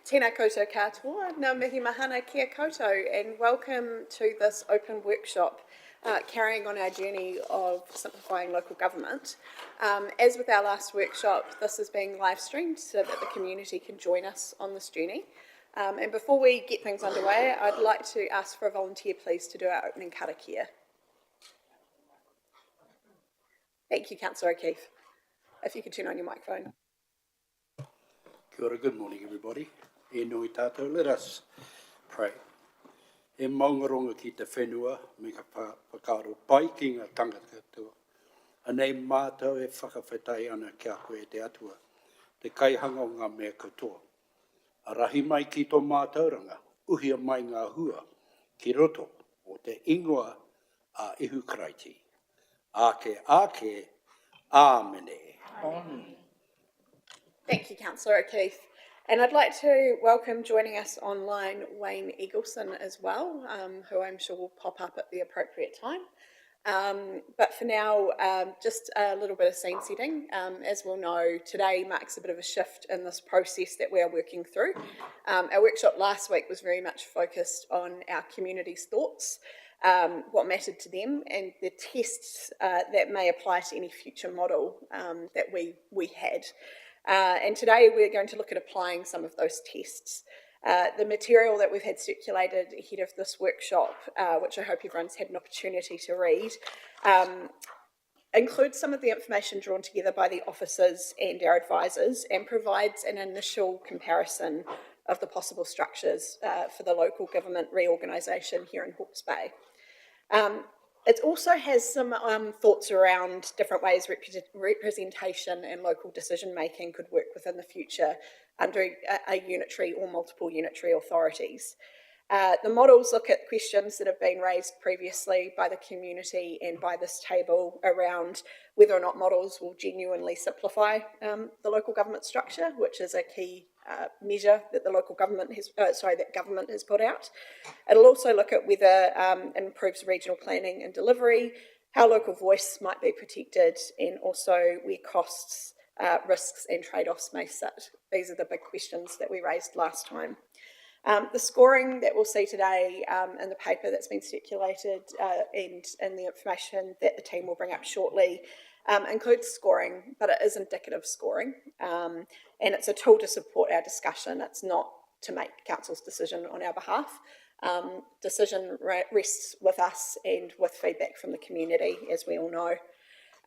Tēnā koutou katoa, ngā mihi mahana kia koutou, and welcome to this open workshop carrying on our journey of simplifying local government. As with our last workshop, this is being live streamed so that the community can join us on this journey. And before we get things underway, I'd like to ask for a volunteer please to do our opening karakia. Thank you, Councillor O'Keefe. If you could turn on your microphone. Kia ora, good morning everybody. E nui tātou, let us pray. E maungaronga ki te whenua, me ka whakaro pai ki ngā tangata katoa. Anei mātou e whakawhetai ana kia koe te atua, te kaihanga o ngā mea katoa. Arahi mai ki tō mātauranga, uhia mai ngā hua, ki roto o te ingoa a ihu karaiti. Ake, āmene. Thank you, Councillor O'Keefe. And I'd like to welcome joining us online Wayne Eagleson as well, who I'm sure will pop up at the appropriate time. But for now, just a little bit of scene setting. As we'll know, today marks a bit of a shift in this process that we are working through. Our workshop last week was very much focused on our community's thoughts, what mattered to them, and the tests that may apply to any future model that we had. And today we're going to look at applying some of those tests. The material that we've had circulated ahead of this workshop, which I hope everyone's had an opportunity to read, includes some of the information drawn together by the officers and our advisors and provides an initial comparison of the possible structures for the local government reorganisation here in Hawke's Bay. It also has some thoughts around different ways representation and local decision making could work within the future under a unitary or multiple unitary authorities. The models look at questions that have been raised previously by the community and by this table around whether or not models will genuinely simplify the local government structure, which is a key measure that the local government has, that government has put out. It'll also look at whether it improves regional planning and delivery, how local voice might be protected, and also where costs, risks and trade-offs may sit. These are the big questions that we raised last time. The scoring that we'll see today in the paper that's been circulated and the information that the team will bring up shortly includes scoring, but it is indicative scoring, and it's a tool to support our discussion. It's not to make council's decision on our behalf. Decision rests with us and with feedback from the community, as we all know.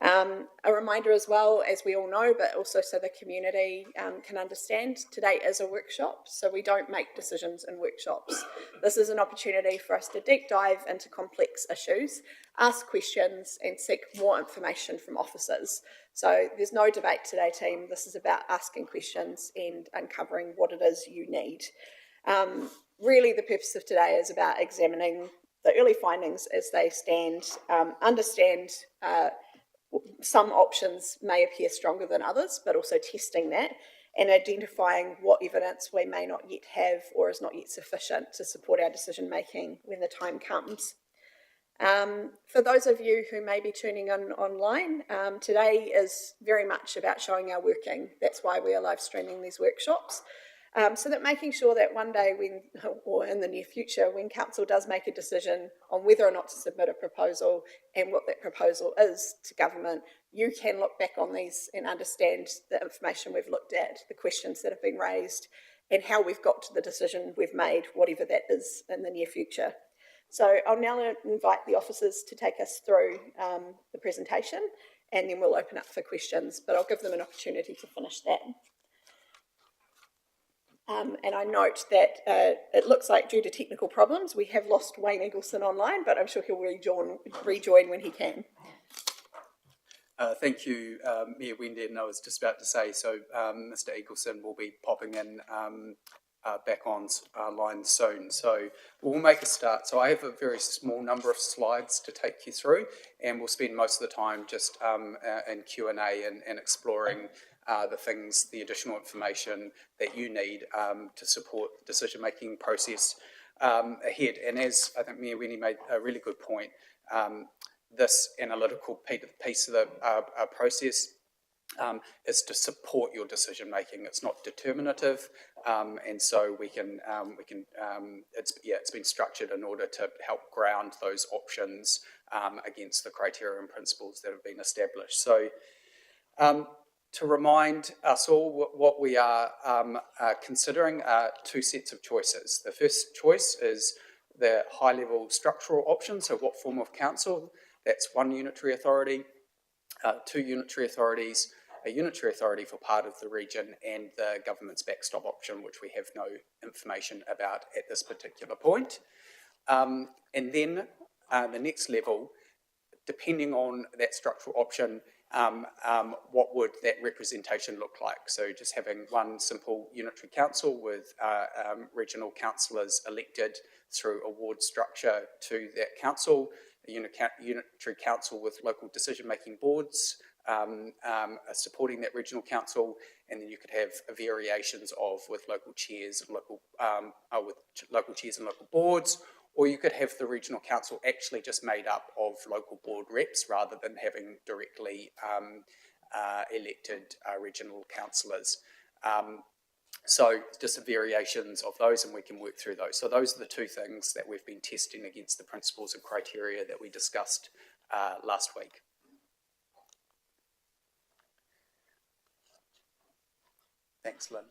A reminder as well, as we all know, but also so the community can understand, today is a workshop, so we don't make decisions in workshops. This is an opportunity for us to deep dive into complex issues, ask questions and seek more information from officers. So there's no debate today, team. This is about asking questions and uncovering what it is you need. Really, the purpose of today is about examining the early findings as they stand, understand some options may appear stronger than others, but also testing that and identifying what evidence we may not yet have or is not yet sufficient to support our decision making when the time comes. For those of you who may be tuning in online, today is very much about showing our working. That's why we are live streaming these workshops. So that making sure that one day when, or in the near future, when council does make a decision on whether or not to submit a proposal and what that proposal is to government, you can look back on these and understand the information we've looked at, the questions that have been raised, and how we've got to the decision we've made, whatever that is in the near future. So I'll now invite the officers to take us through the presentation, and then we'll open up for questions, but I'll give them an opportunity to finish that. And I note that it looks like due to technical problems, we have lost Wayne Eagleson online, but I'm sure he'll rejoin when he can. Thank you, Mayor Wendy, and I was just about to say, so Mr. Eagleson will be popping in back online soon. So we'll make a start. So I have a very small number of slides to take you through, and we'll spend most of the time just in Q&A and exploring the additional information that you need to support the decision-making process ahead. And as I think Mayor Wendy made a really good point, this analytical piece of the process is to support your decision making. It's not determinative, And so it's been structured in order to help ground those options against the criteria and principles that have been established. So to remind us all, what we are considering are two sets of choices. The first choice is the high-level structural option, so what form of council? That's one unitary authority, two unitary authorities, a unitary authority for part of the region, and the government's backstop option, which we have no information about at this particular point. And then the next level, depending on that structural option, what would that representation look like? So just having one simple unitary council with regional councillors elected through a ward structure to that council, a unitary council with local decision-making boards supporting that regional council, and then you could have variations with local chairs and local boards, or you could have the regional council actually just made up of local board reps rather than having directly elected regional councillors. So just variations of those, and we can work through those. So those are the two things that we've been testing against the principles and criteria that we discussed last week. Thanks, Lynn.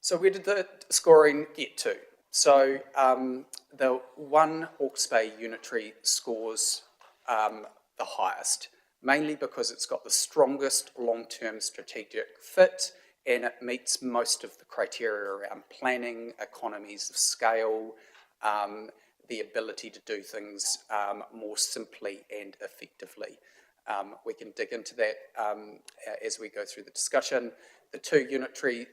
So where did the scoring get to? So the one Hawke's Bay unitary scores the highest, mainly because it's got the strongest long-term strategic fit, and it meets most of the criteria around planning, economies of scale, the ability to do things more simply and effectively. We can dig into that as we go through the discussion. The two unitary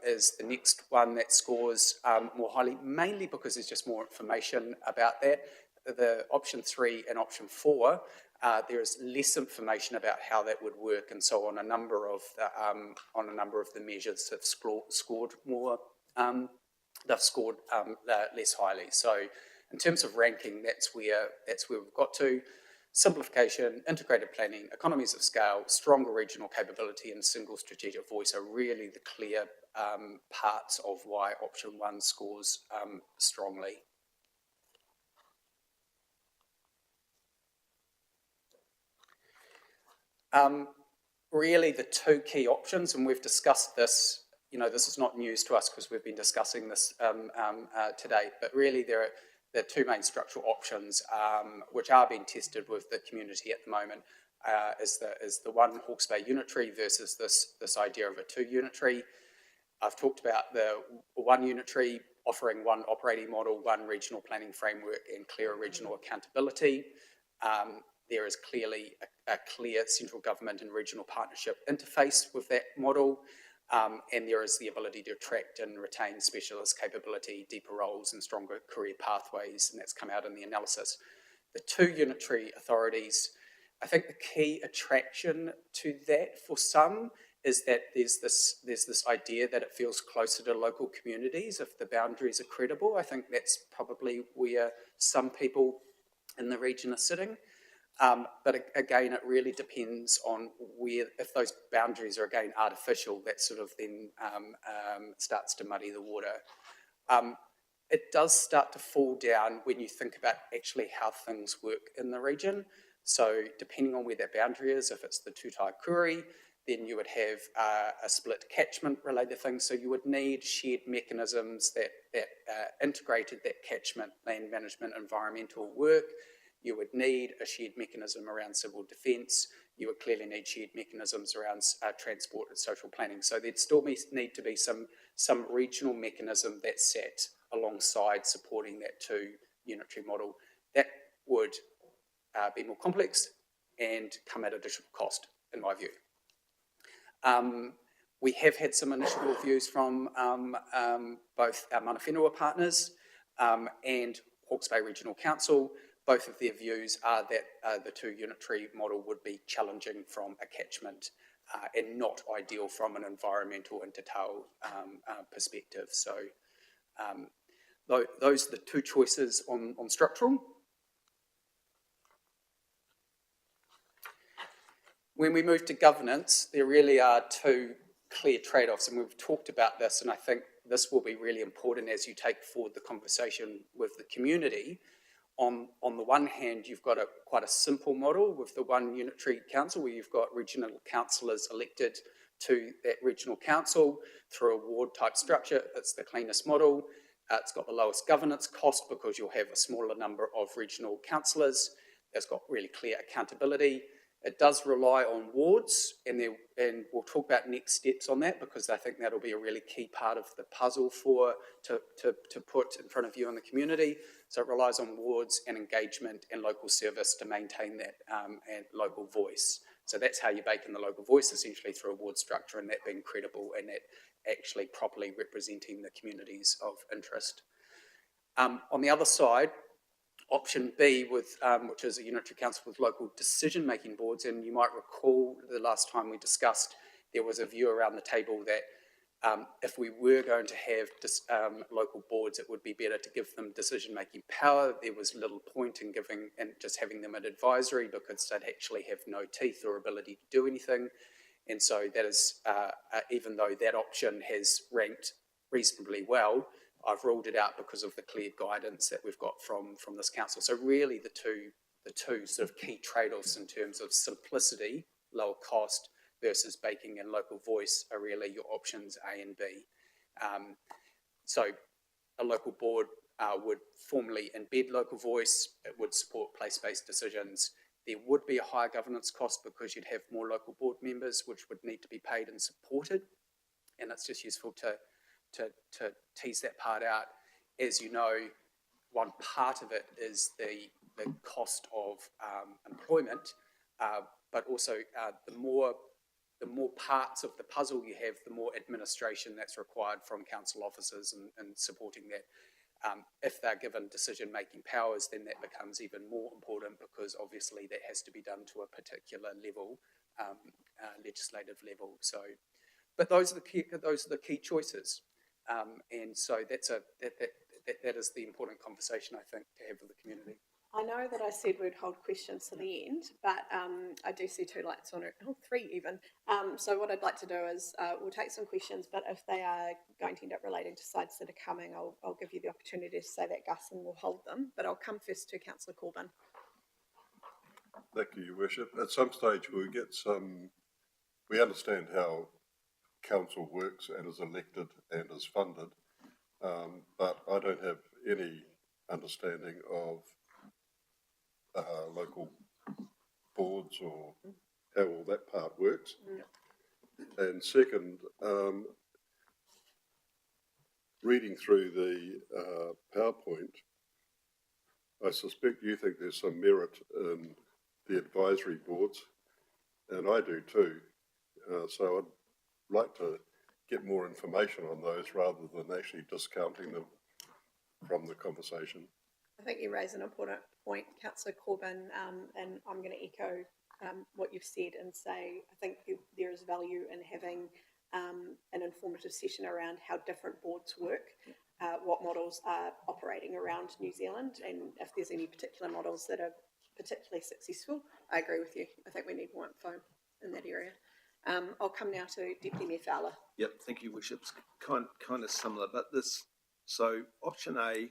is the next one that scores more highly, mainly because there's just more information about that. The option 3 and option 4, there is less information about how that would work, and so on a number of the measures have scored more. They've scored less highly. So in terms of ranking, that's where we've got to. Simplification, integrated planning, economies of scale, stronger regional capability, and single strategic voice are really the clear parts of why option 1 scores strongly. Really the two key options, and we've discussed this, this is not news to us because we've been discussing this today, but really there are the two main structural options which are being tested with the community at the moment is the one Hawke's Bay unitary versus this idea of a two unitary. I've talked about the one unitary offering one operating model, one regional planning framework, and clear regional accountability. There is clearly a clear central government and regional partnership interface with that model. And there is the ability to attract and retain specialist capability, deeper roles and stronger career pathways, and that's come out in the analysis. The two unitary authorities, I think the key attraction to that for some is that there's this idea that it feels closer to local communities if the boundaries are credible. I think that's probably where some people in the region are sitting. But again, it really depends on if those boundaries are again artificial, that sort of then starts to muddy the water. It does start to fall down when you think about actually how things work in the region. So depending on where that boundary is, if it's the Tūtai Kuri, then you would have a split catchment related thing. So you would need shared mechanisms that integrated that catchment, land management, environmental work. You would need a shared mechanism around civil defence. You would clearly need shared mechanisms around transport and social planning. So there'd still need to be some regional mechanism that sat alongside supporting that two unitary model. That would be more complex and come at additional cost, in my view. We have had some initial reviews from both our mana whenua partners and Hawke's Bay Regional Council. Both of their views are that the two unitary model would be challenging from a catchment and not ideal from an environmental and Te-Tau perspective. So those are the two choices on structural. When we move to governance, there really are two clear trade-offs, and we've talked about this, and I think this will be really important as you take forward the conversation with the community. On the one hand, you've got quite a simple model with the one unitary council where you've got regional councillors elected to that regional council through a ward type structure. It's the cleanest model. It's got the lowest governance cost because you'll have a smaller number of regional councillors. It's got really clear accountability. It does rely on wards, and we'll talk about next steps on that because I think that'll be a really key part of the puzzle to put in front of you and the community. So it relies on wards and engagement and local service to maintain that and local voice. So that's how you bake in the local voice, essentially through a ward structure, and that being credible and that actually properly representing the communities of interest. On the other side, option B, which is a unitary council with local decision-making boards, and you might recall the last time we discussed, there was a view around the table that if we were going to have local boards, it would be better to give them decision-making power. There was little point in giving and just having them an advisory because they'd actually have no teeth or ability to do anything. And so that is, even though that option has ranked reasonably well, I've ruled it out because of the clear guidance that we've got from this council. So really the two sort of key trade-offs in terms of simplicity, lower cost, versus baking in local voice are really your options A and B. So a local board would formally embed local voice. It would support place-based decisions. There would be a higher governance cost because you'd have more local board members, which would need to be paid and supported. And it's just useful to tease that part out. As you know, one part of it is the cost of employment, but also the more parts of the puzzle you have, the more administration that's required from council officers and supporting that. If they're given decision-making powers, then that becomes even more important because obviously that has to be done to a particular level, legislative level. So, but those are the key choices, and so that is the important conversation I think to have with the community. I know that I said we'd hold questions to the end, but I do see two lights on it, three even. So what I'd like to do is we'll take some questions, but if they are going to end up relating to sites that are coming, I'll give you the opportunity to say that, Gus, and we'll hold them. But I'll come first to Councillor Corbin. Thank you, Your Worship. At some stage we understand how council works and is elected and is funded, but I don't have any understanding of local boards or how all that part works. And second, reading through the PowerPoint, I suspect you think there's some merit in the advisory boards, and I do too. So I'd like to get more information on those rather than actually discounting them from the conversation. I think you raise an important point, Councillor Corbin, and I'm going to echo what you've said and say I think there is value in having an informative session around how different boards work, what models are operating around New Zealand, and if there's any particular models that are particularly successful. I agree with you. I think we need more info in that area. I'll come now to Deputy Mayor Fowler. Yep, thank you, Worship. It's kind of similar, but so option A,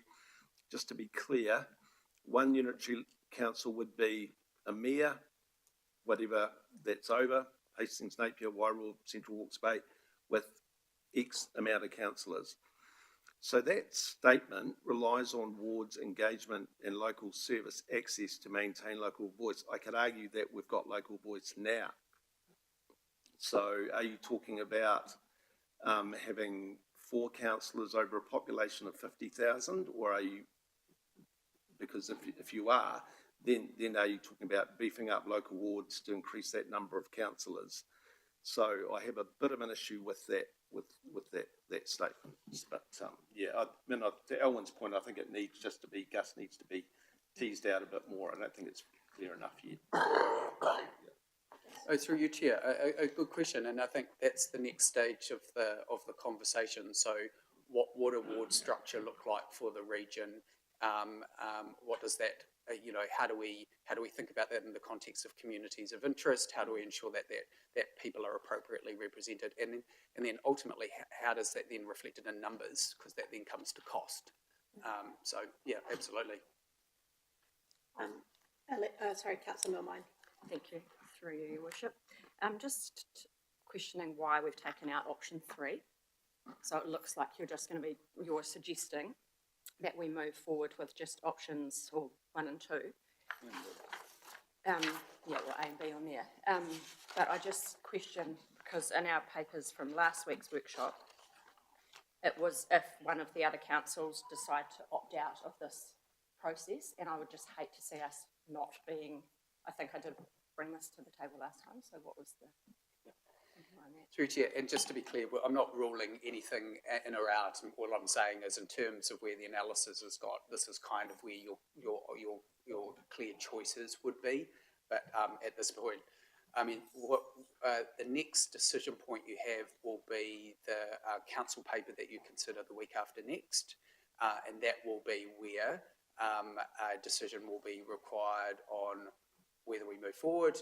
just to be clear, one unitary council would be a mayor, whatever that's over, Hastings, Napier, Wairua, Central Hawke's Bay, with X amount of councillors. So that statement relies on wards, engagement and local service access to maintain local voice. I could argue that we've got local voice now. So are you talking about having 4 councillors over a population of 50,000, or are you, because if you are, then are you talking about beefing up local wards to increase that number of councillors? So I have a bit of an issue with that that statement. But yeah, I mean, to Elwyn's point, I think it needs just to be, Gus needs to be teased out a bit more. I don't think it's clear enough yet. Oh, through you, Chair, a good question, and I think that's the next stage of the conversation. So, what would a ward structure look like for the region? What does that you know, how do we think about that in the context of communities of interest? How do we ensure that people are appropriately represented? And then ultimately, how does that then reflected in numbers? Because that then comes to cost. So yeah, absolutely. Sorry, Councillor Milmine. Thank you, through you, Your Worship. Just questioning why we've taken out option 3. So it looks like you're suggesting that we move forward with just options 1 and 2. Yeah, well, A and B on there. But I just question, because in our papers from last week's workshop, it was if one of the other councils decide to opt out of this process, and I would just hate to see us not being, I think I did bring this to the table last time, so what was the thinking on that? Through Chair, and just to be clear, I'm not ruling anything in or out. All I'm saying is, in terms of where the analysis has got, this is kind of where your clear choices would be. But at this point, I mean, what the next decision point you have will be the council paper that you consider the week after next, and that will be where a decision will be required on whether we move forward,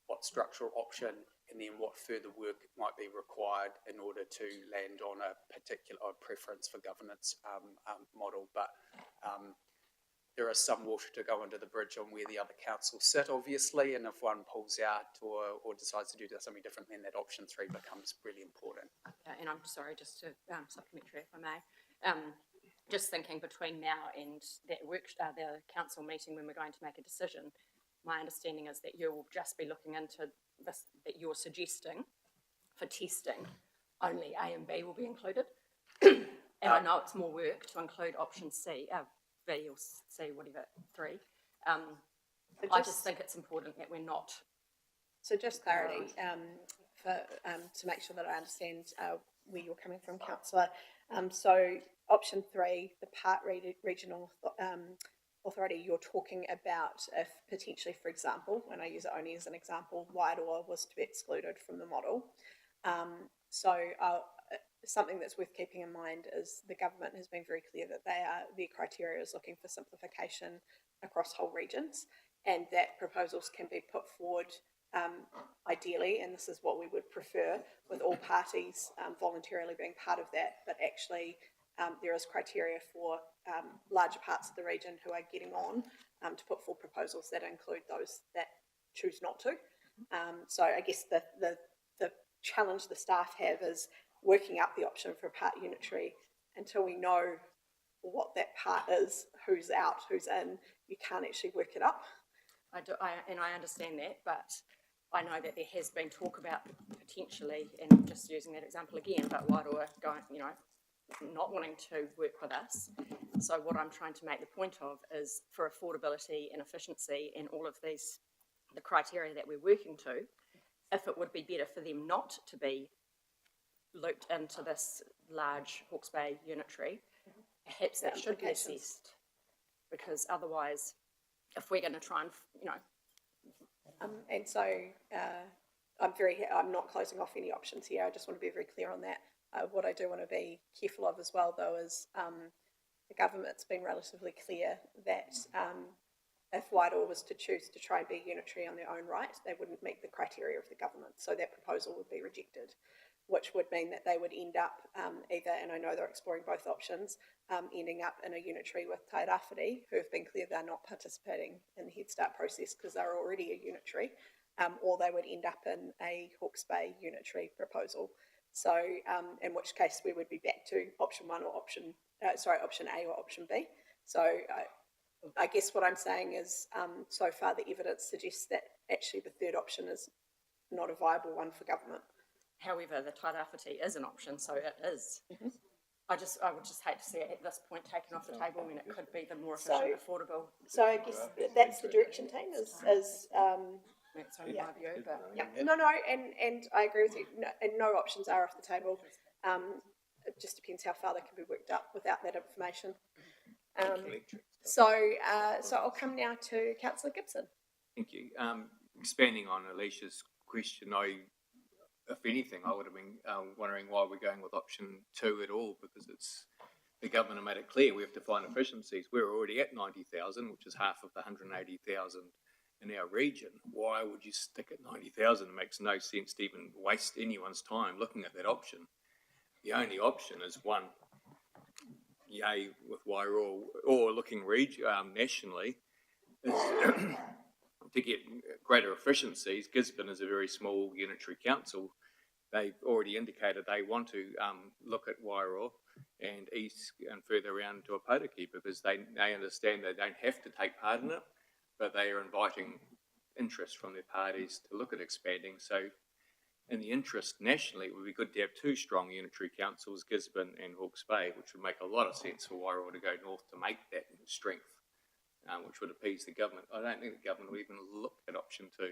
what structural option, and then what further work might be required in order to land on a particular preference for governance model. But there is some water to go under the bridge on where the other councils sit, obviously, and if one pulls out or decides to do something different, then that option 3 becomes really important. Okay, and I'm sorry, just to supplementary, if I may. Just thinking between now and the council meeting when we're going to make a decision, my understanding is that you will just be looking into this, that you're suggesting for testing, only A and B will be included. And I know it's more work to include option C, B or C, whatever, 3. I just think it's important that we're not. So just clarity, to make sure that I understand where you're coming from, Councillor. So option 3, the Part Regional Authority, you're talking about if potentially, for example, and I use it only as an example, Wairoa was to be excluded from the model. Something that's worth keeping in mind is the government has been very clear that their criteria is looking for simplification across whole regions, and that proposals can be put forward ideally, and this is what we would prefer, with all parties voluntarily being part of that, but actually there is criteria for larger parts of the region who are getting on to put forward proposals that include those that choose not to. So I guess the challenge the staff have is working out the option for a part unitary until we know what that part is, who's out, who's in. You can't actually work it up. And I understand that, but I know that there has been talk about potentially, and just using that example again, but Wairoa going, not wanting to work with us. So what I'm trying to make the point of is for affordability and efficiency and all of these, the criteria that we're working to, if it would be better for them not to be looped into this large Hawke's Bay unitary, perhaps that should be assessed, because otherwise, if we're going to try and, And so I'm not closing off any options here. I just want to be very clear on that. What I do want to be careful of as well, though, is the government's been relatively clear that if Wairoa was to choose to try and be unitary on their own right, they wouldn't meet the criteria of the government. So that proposal would be rejected, which would mean that they would end up either, and I know they're exploring both options, ending up in a unitary with Tairāwhiti, who have been clear they're not participating in the Head Start process because they're already a unitary, or they would end up in a Hawke's Bay unitary proposal. So in which case we would be back to option A or option B. So I guess what I'm saying is so far the evidence suggests that actually the third option is not a viable one for government. however, the Tairāwhiti is an option, so it is. Mm-hmm. I would just hate to see it at this point taken off the table when it could be the more efficient, affordable. So I guess that's the direction, team, is that's only my view, but no, and I agree with you. No, and no options are off the table. It just depends how far they can be worked up without that information. So I'll come now to Councillor Gibson. Thank you. Expanding on Alicia's question, if anything, I would have been wondering why we're going with option 2 at all, because it's the governor made it clear we have to find efficiencies. We're already at 90,000, which is half of the 180,000 in our region. Why would you stick at 90,000? It makes no sense to even waste anyone's time looking at that option. The only option is one, yay with Wairoa, or looking nationally, is to get greater efficiencies. Gisborne is a very small unitary council. They've already indicated they want to look at Wairoa and east and further around to Opotiki, because they understand they don't have to take part in it, but they are inviting interest from their parties to look at expanding. So in the interest nationally, it would be good to have two strong unitary councils, Gisborne and Hawke's Bay, which would make a lot of sense for Wairoa to go north to make that strength, which would appease the government. I don't think the government will even look at option 2.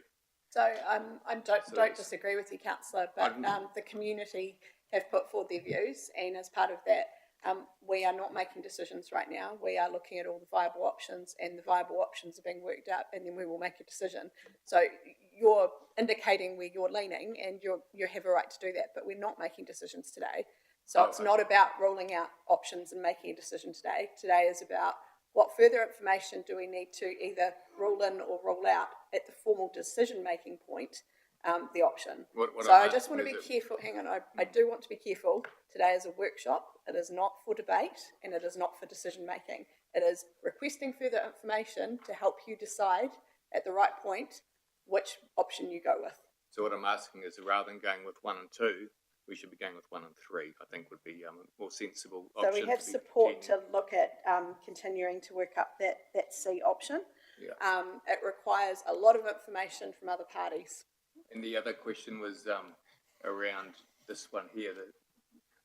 So I don't disagree with you, councillor, but the community have put forward their views, and as part of that, we are not making decisions right now. We are looking at all the viable options, and the viable options are being worked out, and then we will make a decision. So you're indicating where you're leaning, and you have a right to do that, but we're not making decisions today. So it's not about ruling out options and making a decision today. Today is about what further information do we need to either rule in or rule out at the formal decision-making point, the option. So I just want to be careful. Hang on, I do want to be careful. Today is a workshop. It is not for debate, and it is not for decision-making. It is requesting further information to help you decide at the right point which option you go with. So what I'm asking is, rather than going with 1 and 2, we should be going with 1 and 3, I think would be a more sensible option. So we have support to look at continuing to work up that C option. Yeah. It requires a lot of information from other parties. And the other question was around this one here. That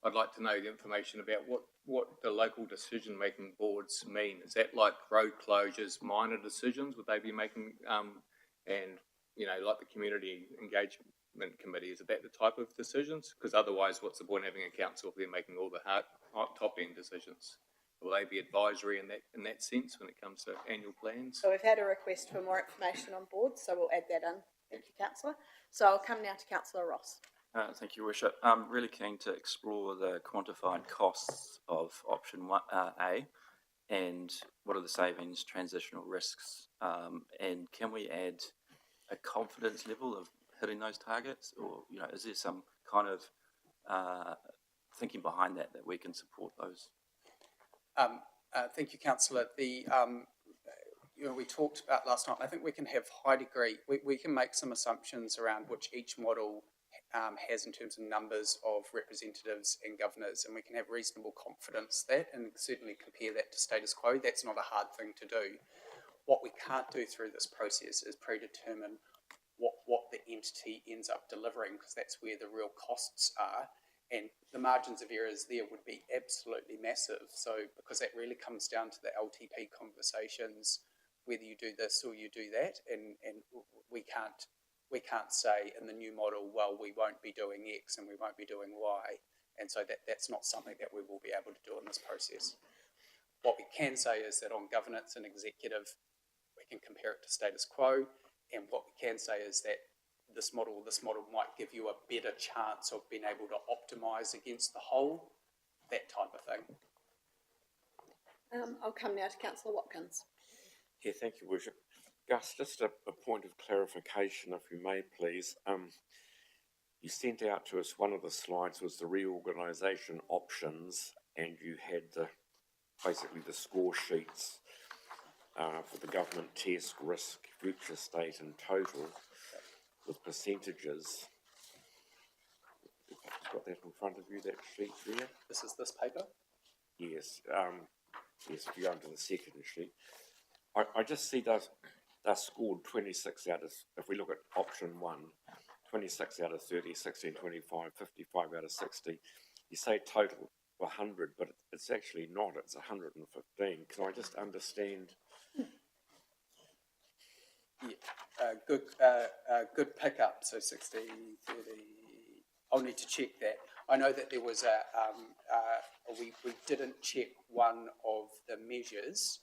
I'd like to know the information about what the local decision-making boards mean. Is that like road closures, minor decisions? Would they be making, and, you know, like the community engagement committee, is it that the type of decisions? Because otherwise, what's the point of having a council if they're making all the top-end decisions? Will they be advisory in that sense when it comes to annual plans? So we've had a request for more information on board, so we'll add that in. Thank you, councillor. So I'll come now to councillor Ross. Thank you, Worship. I'm really keen to explore the quantified costs of option A, and what are the savings, transitional risks, and can we add a confidence level of hitting those targets, or, you know, is there some kind of thinking behind that we can support those? Thank you, councillor. We talked about last night. I think we can have high degree. We can make some assumptions around which each model has in terms of numbers of representatives and governors, and we can have reasonable confidence that, and certainly compare that to status quo. That's not a hard thing to do. What we can't do through this process is predetermine what the entity ends up delivering, because that's where the real costs are, and the margins of errors there would be absolutely massive. So because that really comes down to the LTP conversations, whether you do this or you do that, and we can't say in the new model, well, we won't be doing X and we won't be doing Y, and so that's not something that we will be able to do in this process. What we can say is that on governance and executive, we can compare it to status quo, and what we can say is that this model might give you a better chance of being able to optimise against the whole, that type of thing. I'll come now to councillor Watkins. Yeah, thank you, Worship. Gus, just a point of clarification, if you may, please. You sent out to us, one of the slides was the reorganisation options, and you had basically the score sheets for the government test, risk, future state and total with percentages. You've got that in front of you, that sheet there? This is this paper? Yes. Yes, if you go into the second sheet. I just see they're scored 26 out of, if we look at option 1, 26 out of 30, 16, 25, 55 out of 60. You say total 100, but it's actually not, it's 115. Can I just understand? Yeah, good pickup. So 60, 30. I'll need to check that. I know that there was we didn't check one of the measures,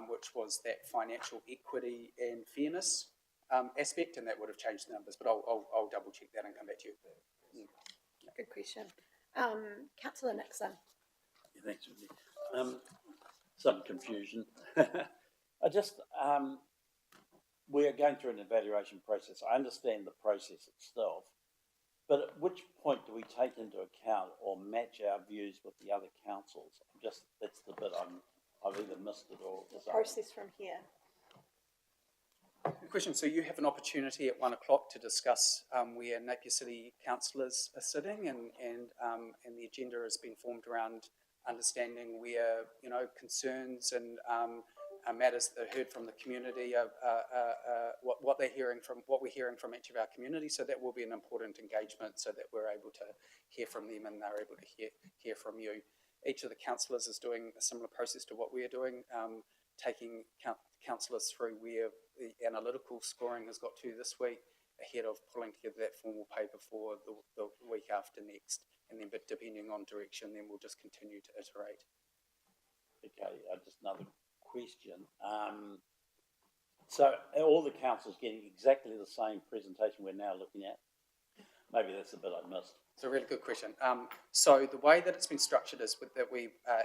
which was that financial equity and fairness aspect, and that would have changed the numbers. But I'll double check that and come back to you. Good question. Councillor Nixon. Yeah, thanks, Wendy. Some confusion. I just, we're going through an evaluation process. I understand the process itself, but at which point do we take into account or match our views with the other councils? That's the bit I've either missed it or. Process from here. Good question. So you have an opportunity at 1 o'clock to discuss where Napier City councillors are sitting, and the agenda has been formed around understanding where, you know, concerns and matters that are heard from the community, what they're hearing from, what we're hearing from each of our communities. So that will be an important engagement, so that we're able to hear from them and they're able to hear from you. Each of the councillors is doing a similar process to what we are doing, taking councillors through where the analytical scoring has got to this week, ahead of pulling together that formal paper for the week after next. And then, but depending on direction, then we'll just continue to iterate. Okay, just another question. So are all the councils getting exactly the same presentation we're now looking at? Maybe that's the bit I missed. It's a really good question. So the way that it's been structured is that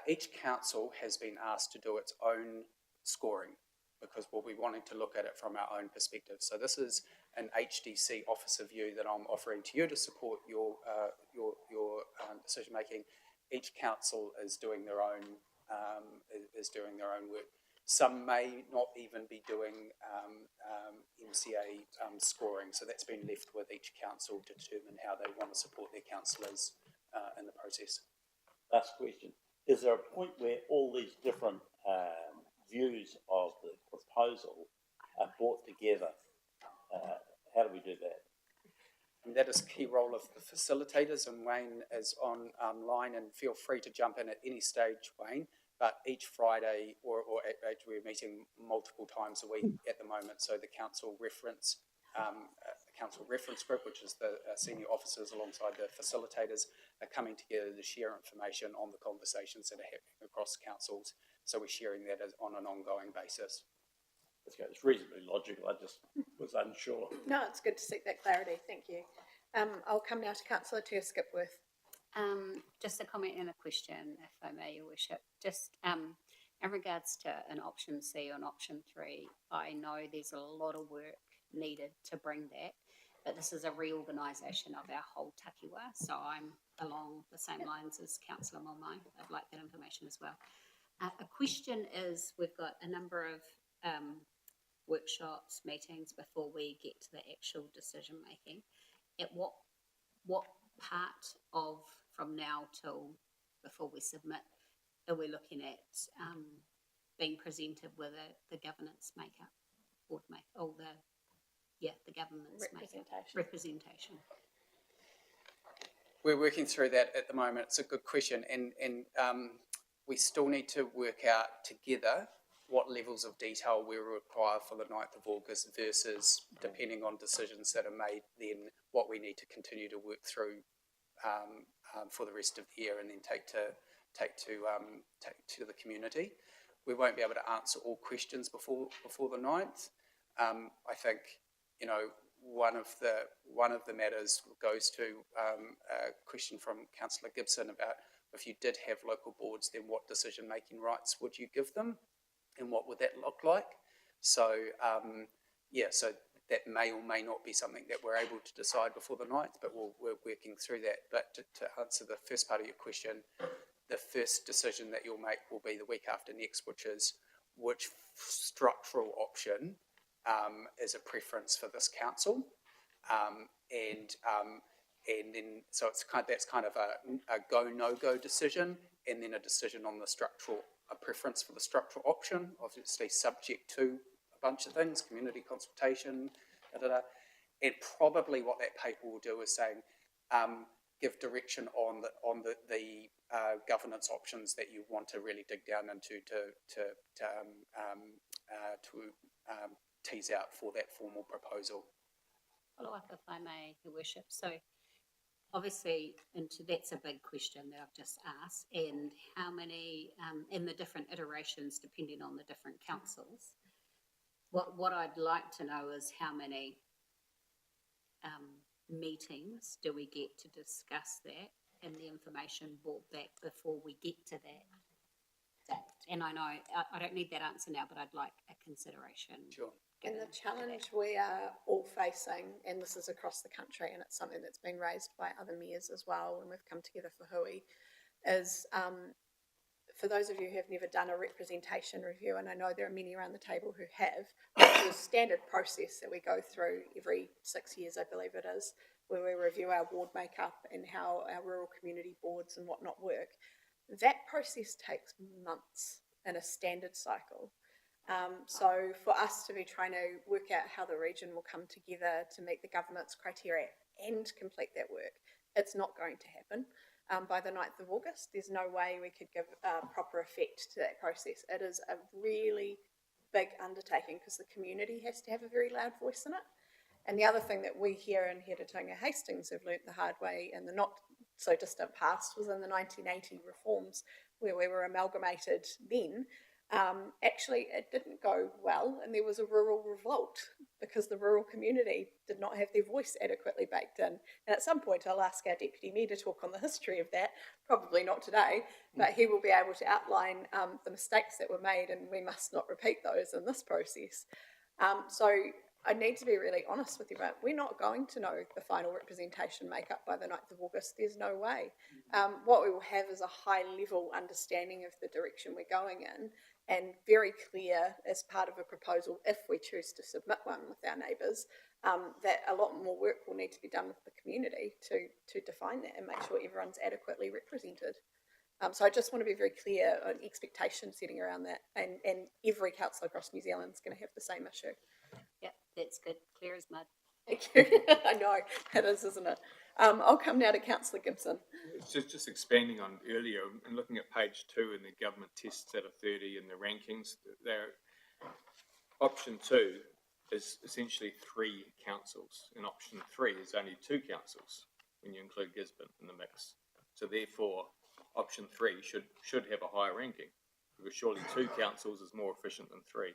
each council has been asked to do its own scoring, because we'll be wanting to look at it from our own perspective. So this is an HDC officer view that I'm offering to you to support your decision making. Each council is doing their own work. Some may not even be doing MCA scoring, so that's been left with each council to determine how they want to support their councillors in the process. Last question. Is there a point where all these different views of the proposal are brought together? How do we do that? And that is a key role of the facilitators, and Wayne is online, and feel free to jump in at any stage, Wayne. But each Friday, or we're meeting multiple times a week at the moment. So the council reference group, which is the senior officers alongside the facilitators, are coming together to share information on the conversations that are happening across councils. So we're sharing that on an ongoing basis. Okay, it's reasonably logical. I just was unsure. No, it's good to seek that clarity. Thank you. I'll come now to Councillor Tia Skipworth. Just a comment and a question, if I may, Your Worship. Just in regards to an option C or an option 3, I know there's a lot of work needed to bring that, but this is a reorganisation of our whole takiwa, so I'm along the same lines as Councillor Momai. I'd like that information as well. A question is, we've got a number of workshops, meetings before we get to the actual decision making. At what part of from now till before we submit are we looking at being presented with the governance makeup, board make all the governance representation? We're working through that at the moment. It's a good question, and we still need to work out together what levels of detail we require for the 9th of August versus, depending on decisions that are made, then what we need to continue to work through for the rest of the year, and then take to the community. We won't be able to answer all questions before the 9th. I think, you know, one of the matters goes to a question from Councillor Gibson about, if you did have local boards, then what decision making rights would you give them, and what would that look like? So so that may or may not be something that we're able to decide before the 9th, but we're working through that. But to answer the first part of your question, the first decision that you'll make will be the week after next, which is which structural option is a preference for this council, and then so that's kind of a go no go decision, and then a decision on the a preference for the structural option, obviously subject to a bunch of things, community consultation, and probably what that paper will do is saying, give direction on the governance options that you want to really dig down into to tease out for that formal proposal. Follow up, if I may, Your Worship. So obviously, that's a big question that I've just asked, and how many, in the different iterations, depending on the different councils. What I'd like to know is how many meetings do we get to discuss that, and the information brought back before we get to that date? And I know, I don't need that answer now, but I'd like a consideration. Sure. And given the to challenge we are all facing, and this is across the country, and it's something that's been raised by other mayors as well when we've come together for Hui, is for those of you who have never done a representation review, and I know there are many around the table who have, which is a standard process that we go through every 6 years, I believe it is, where we review our ward makeup and how our rural community boards and whatnot work. That process takes months in a standard cycle. So for us to be trying to work out how the region will come together to meet the government's criteria and complete that work, it's not going to happen. By the 9th of August, there's no way we could give proper effect to that process. It is a really big undertaking because the community has to have a very loud voice in it. And the other thing that we here in Heretaunga Hastings have learnt the hard way in the not so distant past was in the 1980 reforms where we were amalgamated then. Actually, it didn't go well, and there was a rural revolt because the rural community did not have their voice adequately baked in. And at some point, I'll ask our deputy mayor to talk on the history of that. Probably not today, but he will be able to outline the mistakes that were made, and we must not repeat those in this process. So I need to be really honest with you, but we're not going to know the final representation makeup by the 9th of August. There's no way. What we will have is a high-level understanding of the direction we're going in, and very clear as part of a proposal, if we choose to submit one with our neighbours, that a lot more work will need to be done with the community to define that and make sure everyone's adequately represented. So I just want to be very clear on expectation setting around that, and every council across New Zealand is going to have the same issue. Yep, that's good, clear as mud. Thank you. I know, it is, isn't it? I'll come now to Councillor Gibson. It's just expanding on earlier and looking at page 2 in the government tests out of 30 in the rankings. Option 2 is essentially 3 councils, and option 3 is only 2 councils when you include Gisborne in the mix. So therefore, option 3 should have a higher ranking, because surely 2 councils is more efficient than 3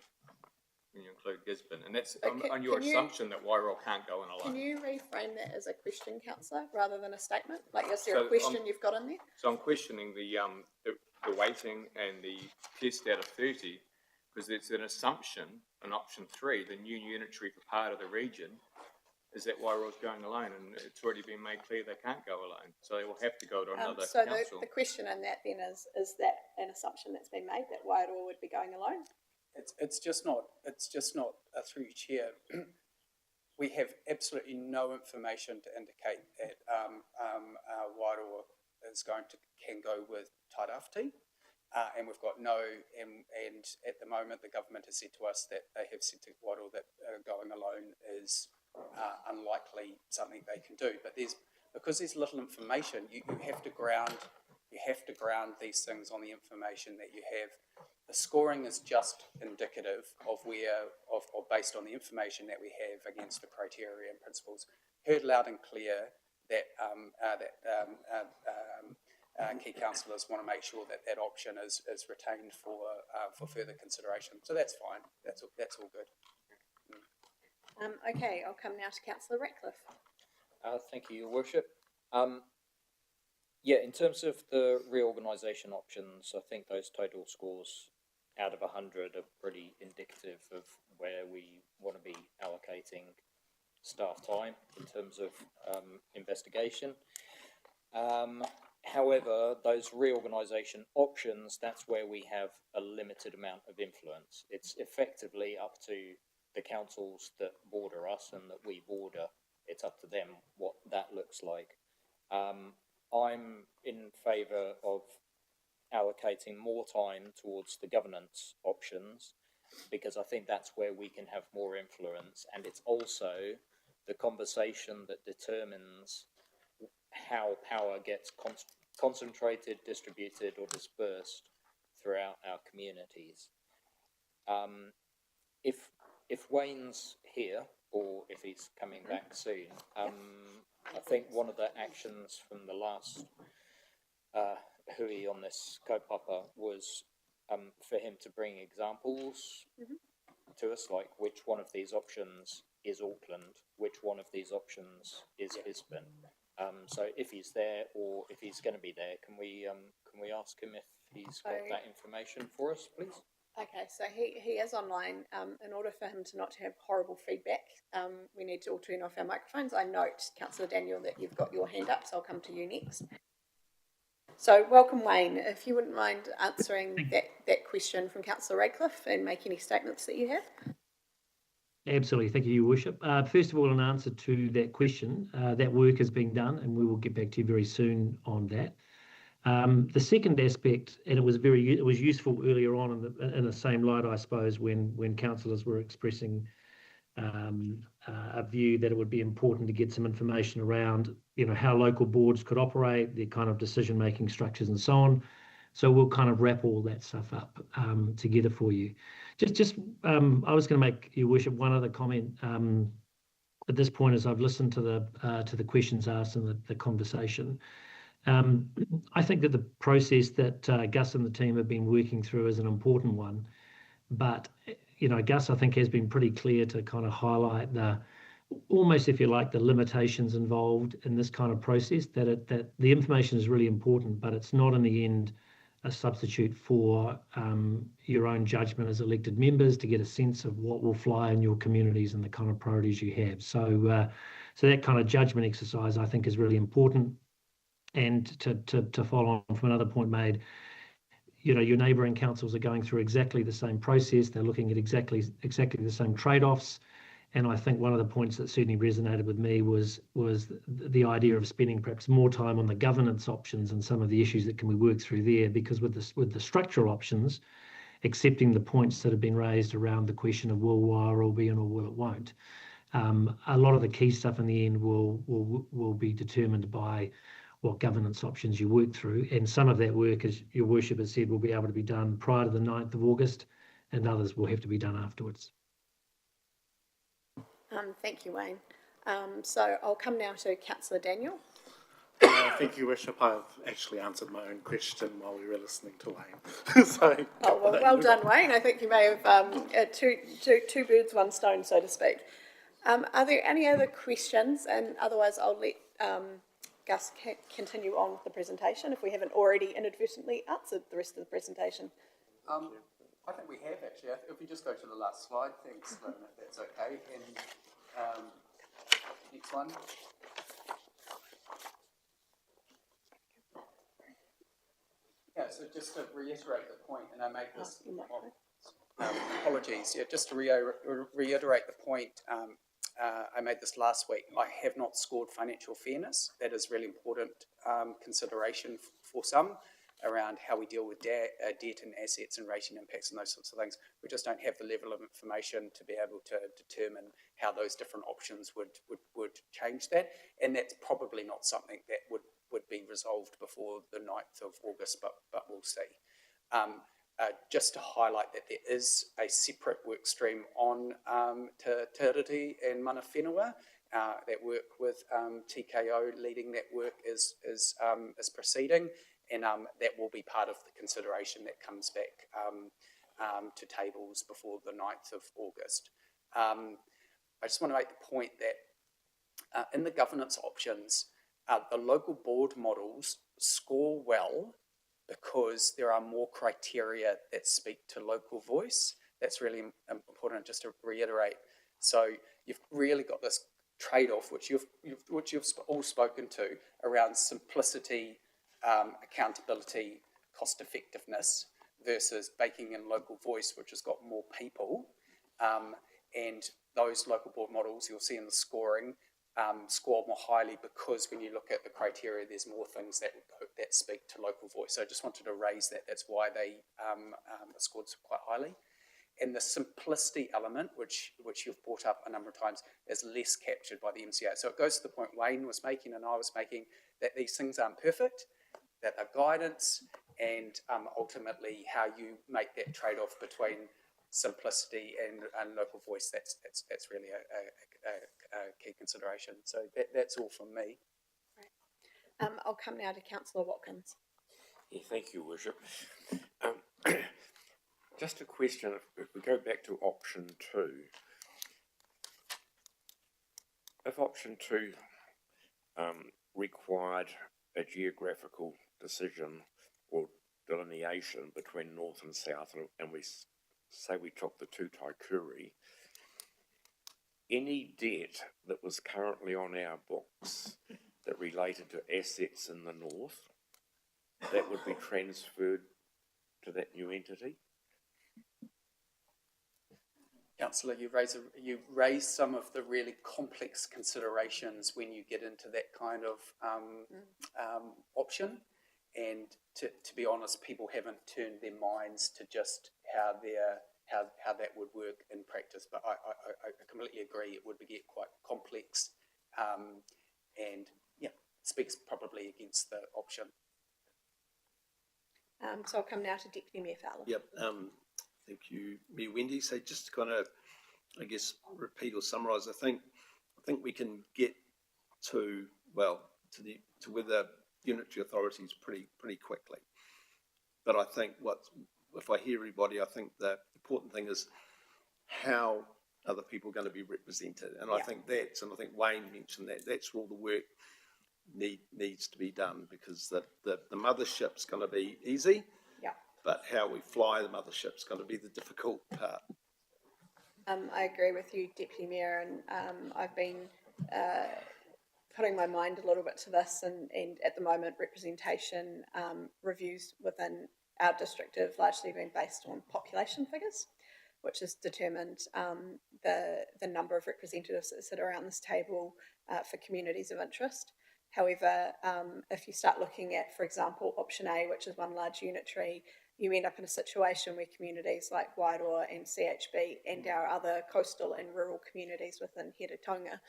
when you include Gisborne. And that's on your assumption that Wairau can't go in alone. Can you reframe that as a question, Councillor, rather than a statement? Like, is there a question you've got in there? So I'm questioning the weighting and the test out of 30, because it's an assumption in option 3, the new unitary for part of the region, is that Wairau's going alone, and it's already been made clear they can't go alone, so they will have to go to another So council. the question in that then is that an assumption that's been made that Wairau would be going alone? It's just not through your chair. We have absolutely no information to indicate that Wairau can go with Tairāwhiti. And we've got and at the moment the government has said to us that they have said to Wairau that going alone is unlikely something they can do. But because there's little information, you have to ground these things on the information that you have. The scoring is just indicative of based on the information that we have against the criteria and principles. Heard loud and clear that key councillors want to make sure that option is retained for further consideration. So that's fine. That's all good. Okay, I'll come now to Councillor Ratcliffe. Thank you, Your Worship. In terms of the reorganisation options, I think those total scores out of 100 are pretty indicative of where we want to be allocating staff time in terms of investigation. However, those reorganisation options, that's where we have a limited amount of influence. It's effectively up to the councils that border us and that we border. It's up to them what that looks like. I'm in favour of allocating more time towards the governance options, because I think that's where we can have more influence, and it's also the conversation that determines how power gets concentrated, distributed or dispersed throughout our communities. If Wayne's here, or if he's coming back soon, I think one of the actions from the last hui on this kaupapa was for him to bring examples to us, like which one of these options is Auckland, which one of these options is Gisborne. So if he's there, or if he's going to be there, can we ask him if he's got that information for us, please? Okay, so he is online. In order for him to not have horrible feedback, we need to all turn off our microphones. I note, Councillor Daniel, that you've got your hand up, so I'll come to you next. So welcome, Wayne. If you wouldn't mind answering that question from Councillor Radcliffe and make any statements that you have. Absolutely. Thank you, Your Worship. First of all, in answer to that question, that work is being done and we will get back to you very soon on that. The second aspect, and it was useful earlier on in the same light, I suppose, when councillors were expressing a view that it would be important to get some information around, how local boards could operate, their kind of decision-making structures and so on. So we'll kind of wrap all that stuff up together for you. I was going to make, Your Worship, one other comment at this point as I've listened to the questions asked and the conversation. I think that the process that Gus and the team have been working through is an important one, but Gus, I think, has been pretty clear to kind of highlight almost, if you like, the limitations involved in this kind of process, that the information is really important, but it's not in the end a substitute for your own judgment as elected members to get a sense of what will fly in your communities and the kind of priorities you have. So that kind of judgment exercise, I think, is really important. And to follow on from another point made, your neighbouring councils are going through exactly the same process. They're looking at exactly the same trade-offs. And I think one of the points that certainly resonated with me was the idea of spending perhaps more time on the governance options and some of the issues that can be worked through there, because with the structural options, accepting the points that have been raised around the question of will WIRE be in or will it won't, a lot of the key stuff in the end will be determined by what governance options you work through. And some of that work, as Your Worship has said, will be able to be done prior to the 9th of August, and others will have to be done afterwards. Thank you, Wayne. So I'll come now to Councillor Daniel. Thank you, Worship. I've actually answered my own question while we were listening to Wayne. So, well done, Wayne. I think you may have two birds, one stone, so to speak. Are there any other questions? And otherwise, I'll let Gus continue on with the presentation if we haven't already inadvertently answered the rest of the presentation. I think we have actually. If we just go to the last slide, thanks, Lynn, if that's okay. And next one. Yeah, so just to reiterate the point, and I made this, apologies, just to reiterate the point, I made this last week. I have not scored financial fairness. That is really important consideration for some around how we deal with debt and assets and rating impacts and those sorts of things. We just don't have the level of information to be able to determine how those different options would change that. And that's probably not something that would be resolved before the 9th of August, but we'll see. Just to highlight that there is a separate work stream on Te Tiriti and Mana Whenua. That work with TKO leading that work is proceeding, and that will be part of the consideration that comes back to tables before the 9th of August. I just want to make the point that in the governance options, the local board models score well because there are more criteria that speak to local voice. That's really important, just to reiterate. So you've really got this trade-off, which you've all spoken to, around simplicity, accountability, cost effectiveness, versus baking in local voice, which has got more people. And those local board models you'll see in the scoring score more highly because when you look at the criteria, there's more things that speak to local voice. So I just wanted to raise that. That's why they scored quite highly. And the simplicity element, which you've brought up a number of times, is less captured by the MCA. So it goes to the point Wayne was making and I was making, that these things aren't perfect, that they're guidance, and ultimately how you make that trade-off between simplicity and local voice. That's really a key consideration. So that's all from me. Right. I'll come now to Councillor Watkins. Yeah, thank you, Worship. Just a question, if we go back to option 2, if option 2 required a geographical decision or delineation between north and south, and we say we took the two Taikuri, any debt that was currently on our books that related to assets in the north, that would be transferred to that new entity? Councillor, you raise some of the really complex considerations when you get into that kind of option. And to be honest, people haven't turned their minds to just how that would work in practice. But I completely agree, it would get quite complex, and yeah, speaks probably against the option. So I'll come now to Deputy Mayor Fowler. Yep. Thank you, Mayor Wendy. So just to kind of, I guess, repeat or summarise, I think we can get to where the unitary authority is pretty quickly. But I think if I hear everybody, I think the important thing is how are the people going to be represented, and I think Wayne mentioned that's where all the work needs to be done, because the mothership's going to be easy. But how we fly the mothership's going to be the difficult part. I agree with you, Deputy Mayor, and I've been putting my mind a little bit to this, and at the moment representation reviews within our district have largely been based on population figures, which has determined the number of representatives that sit around this table for communities of interest. However, if you start looking at, for example, option A, which is one large unitary, you end up in a situation where communities like Wairoa and CHB and our other coastal and rural communities within Heretaunga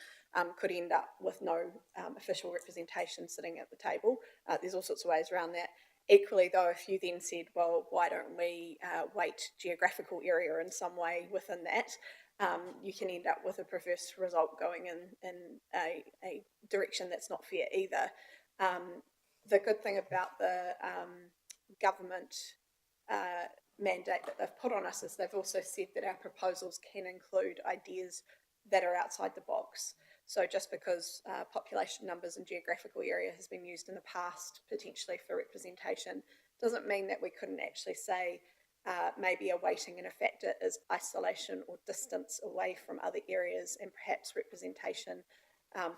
could end up with no official representation sitting at the table. There's all sorts of ways around that. Equally, though, if you then said, well, why don't we weight geographical area in some way within that, you can end up with a perverse result going in a direction that's not fair either. The good thing about the government mandate that they've put on us is they've also said that our proposals can include ideas that are outside the box. So just because population numbers and geographical area has been used in the past potentially for representation doesn't mean that we couldn't actually say maybe a weighting and a factor is isolation or distance away from other areas, and perhaps representation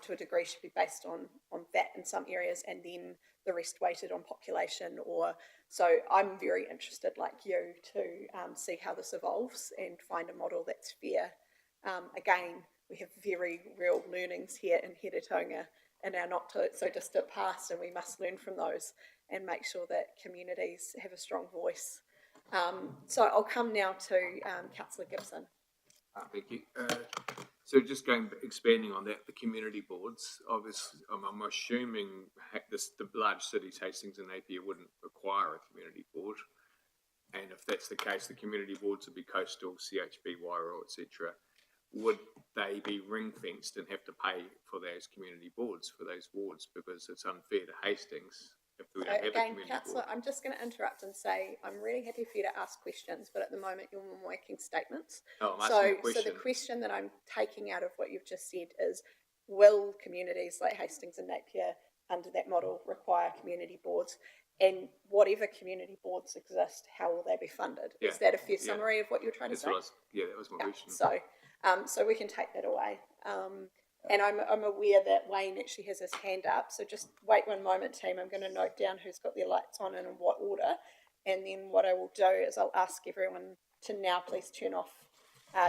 to a degree should be based on that in some areas, and then the rest weighted on population. Or so I'm very interested, like you, to see how this evolves and find a model that's fair. Again, we have very real learnings here in Heretaunga in our not so distant past, and we must learn from those and make sure that communities have a strong voice. So I'll come now to Councillor Gibson. Thank you. So just expanding on that, the community boards, obviously, I'm assuming the large cities, Hastings and Napier, wouldn't require a community board. And if that's the case, the community boards would be coastal, CHB, Wairoa, etc. Would they be ring fenced and have to pay for those community boards, for those wards, because it's unfair to Hastings if we don't have a community Councillor, board? I'm just going to interrupt and say I'm really happy for you to ask questions, but at the moment you're making statements. Oh, I'm asking a So question. the question that I'm taking out of what you've just said is, will communities like Hastings and Napier under that model require community boards? And whatever community boards exist, how will they be funded? Yeah. Is that a fair summary of what you're trying to say? That was my question. So we can take that away. And I'm aware that Wayne actually has his hand up, so just wait one moment, team. I'm going to note down who's got their lights on and in what order. And then what I will do is I'll ask everyone to now please turn off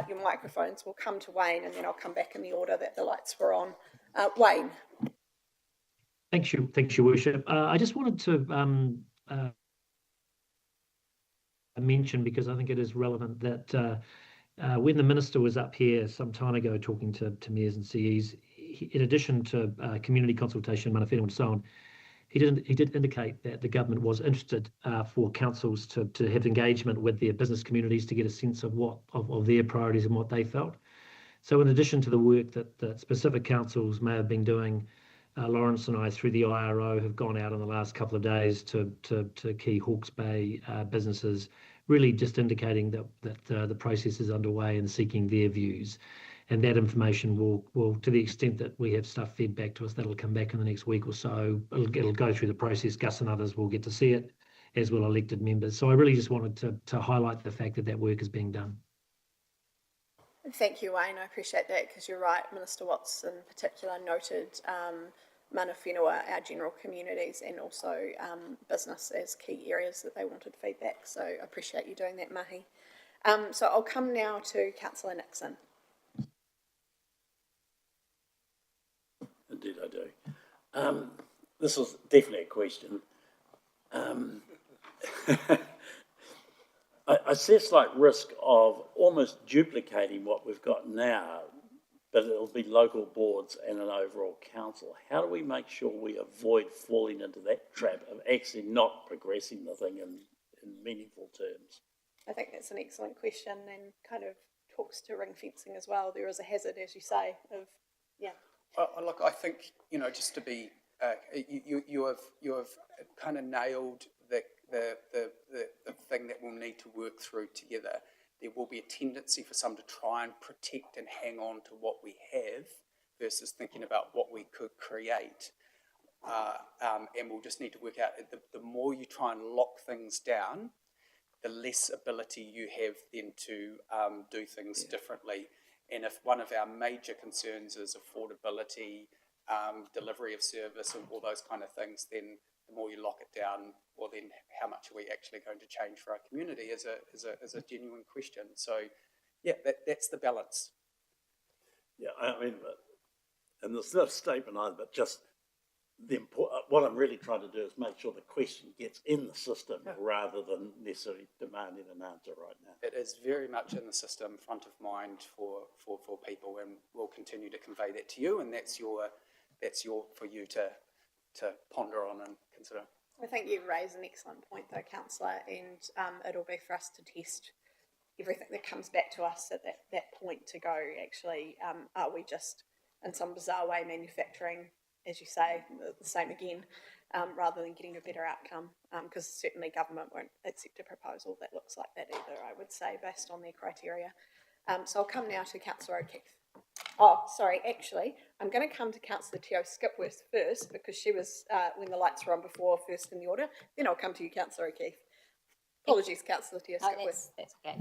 your microphones. We'll come to Wayne, and then I'll come back in the order that the lights were on. Wayne. Thanks, Your Worship. I just wanted to mention, because I think it is relevant, that when the Minister was up here some time ago talking to mayors and CEs, in addition to community consultation, mana whenua and so on, he did indicate that the government was interested for councils to have engagement with their business communities to get a sense of of their priorities and what they felt. So in addition to the work that specific councils may have been doing, Lawrence and I, through the IRO, have gone out in the last couple of days to key Hawke's Bay businesses, really just indicating that the process is underway and seeking their views. And that information will, to the extent that we have stuff fed back to us, that'll come back in the next week or so. It'll go through the process. Gus and others will get to see it, as will elected members. So I really just wanted to highlight the fact that work is being done. Thank you, Wayne. I appreciate that, because you're right. Minister Watts in particular noted mana whenua, our general communities, and also business as key areas that they wanted feedback. So I appreciate you doing that, Mahi. So I'll come now to Councillor Nixon. Indeed I do. This was definitely a question. I see a slight risk of almost duplicating what we've got now, but it'll be local boards and an overall council. How do we make sure we avoid falling into that trap of actually not progressing the thing in meaningful terms? I think that's an excellent question, and kind of talks to ring fencing as well. There is a hazard, as you say, of, yeah. Look, I think, just to be, you have kind of nailed the thing that we'll need to work through together. There will be a tendency for some to try and protect and hang on to what we have versus thinking about what we could create. And we'll just need to work out, the more you try and lock things down, the less ability you have then to do things differently. And if one of our major concerns is affordability, delivery of service, and all those kind of things, then the more you lock it down, well, then how much are we actually going to change for our community is a genuine question. So, yeah, that's the balance. Yeah, I mean, and there's no statement either, but just what I'm really trying to do is make sure the question gets in the system rather than necessarily demanding an answer right now. It is very much in the system, front of mind for people, and we'll continue to convey that to you, and that's for you to ponder on and consider. I think you raise an excellent point though, Councillor, and it'll be for us to test everything that comes back to us at that point to go, actually, are we just in some bizarre way manufacturing, as you say, the same again, rather than getting a better outcome, because certainly government won't accept a proposal that looks like that either, I would say, based on their criteria. So I'll come now to Councillor O'Keefe. Oh, sorry, actually, I'm going to come to Councillor Teo Skipworth first, because she was, when the lights were on before, first in the order. Then I'll come to you, Councillor O'Keefe. Apologies, Councillor Teo Skipworth. That's okay.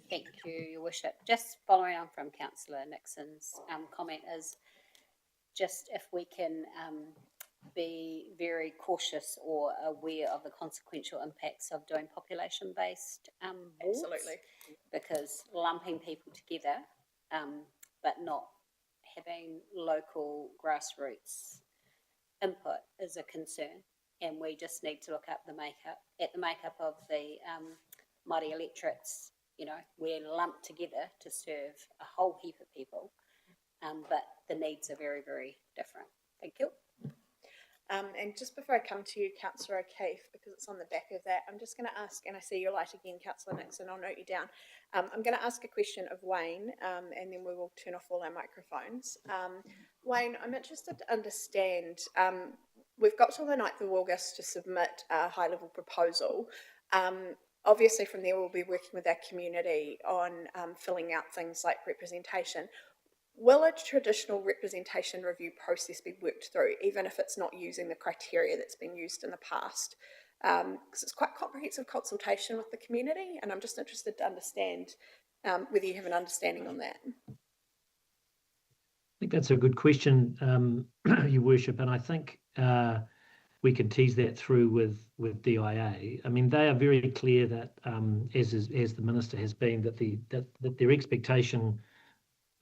Thank you, Your Worship. Just following on from Councillor Nixon's comment is just if we can be very cautious or aware of the consequential impacts of doing population-based boards. Absolutely. Because lumping people together but not having local grassroots input is a concern, and we just need to look up the makeup of the Māori electorates. We're lumped together to serve a whole heap of people, but the needs are very, very different. Thank you. And just before I come to you, Councillor O'Keefe, because it's on the back of that, I'm just going to ask, and I see your light again, Councillor Nixon, I'll note you down. I'm going to ask a question of Wayne, and then we will turn off all our microphones. Wayne, I'm interested to understand, we've got till the 9th of August to submit a high-level proposal. Obviously, from there, we'll be working with our community on filling out things like representation. Will a traditional representation review process be worked through, even if it's not using the criteria that's been used in the past? Because it's quite comprehensive consultation with the community, and I'm just interested to understand whether you have an understanding on that. I think that's a good question, Your Worship, and I think we can tease that through with DIA. I mean, they are very clear that, as the Minister has been, that their expectation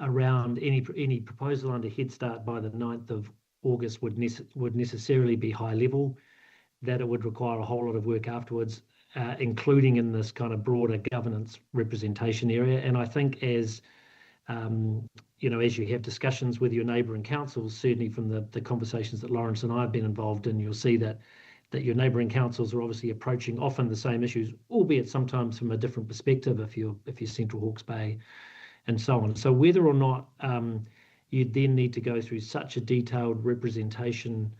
around any proposal under Head Start by the 9th of August would necessarily be high level, that it would require a whole lot of work afterwards, including in this kind of broader governance representation area. And I think as you have discussions with your neighbouring councils, certainly from the conversations that Lawrence and I have been involved in, you'll see that your neighbouring councils are obviously approaching often the same issues, albeit sometimes from a different perspective if you're Central Hawke's Bay and so on. So whether or not you then need to go through such a detailed representation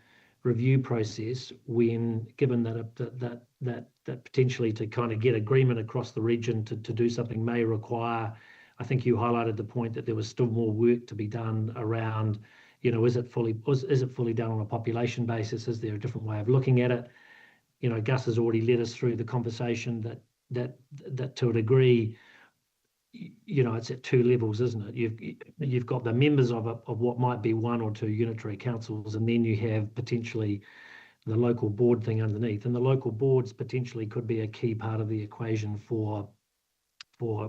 review process, when given that potentially to kind of get agreement across the region to do something may require I think you highlighted the point that there was still more work to be done around, you know, is it fully done on a population basis? Is there a different way of looking at it? You know, Gus has already led us through the conversation that to a degree, you know, it's at two levels, isn't it? You've got the members of what might be one or two unitary councils, and then you have potentially the local board thing underneath, and the local boards potentially could be a key part of the equation for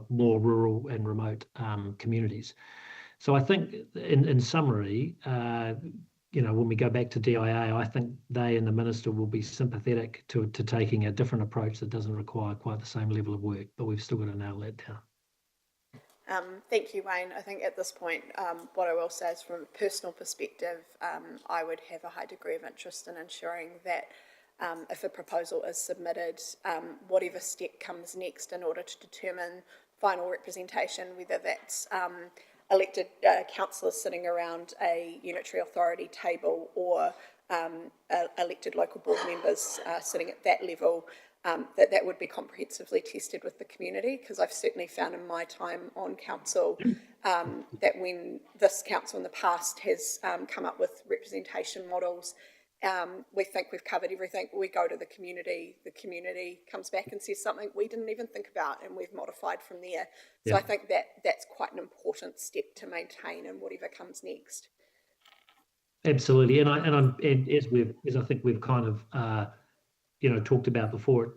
more rural and remote communities. So I think in summary, you know, when we go back to DIA, I think they and the minister will be sympathetic to taking a different approach that doesn't require quite the same level of work, but we've still got to nail that down. Thank you, Wayne. I think at this point, what I will say is from a personal perspective, I would have a high degree of interest in ensuring that if a proposal is submitted, whatever step comes next in order to determine final representation, whether that's elected councillors sitting around a unitary authority table or elected local board members sitting at that level, that would be comprehensively tested with the community, because I've certainly found in my time on council that when this council in the past has come up with representation models, we think we've covered everything, we go to the community comes back and says something we didn't even think about, and we've modified from there. So Yeah. I think that's quite an important step to maintain in whatever comes next. Absolutely, and as I think we've kind of you know, talked about before,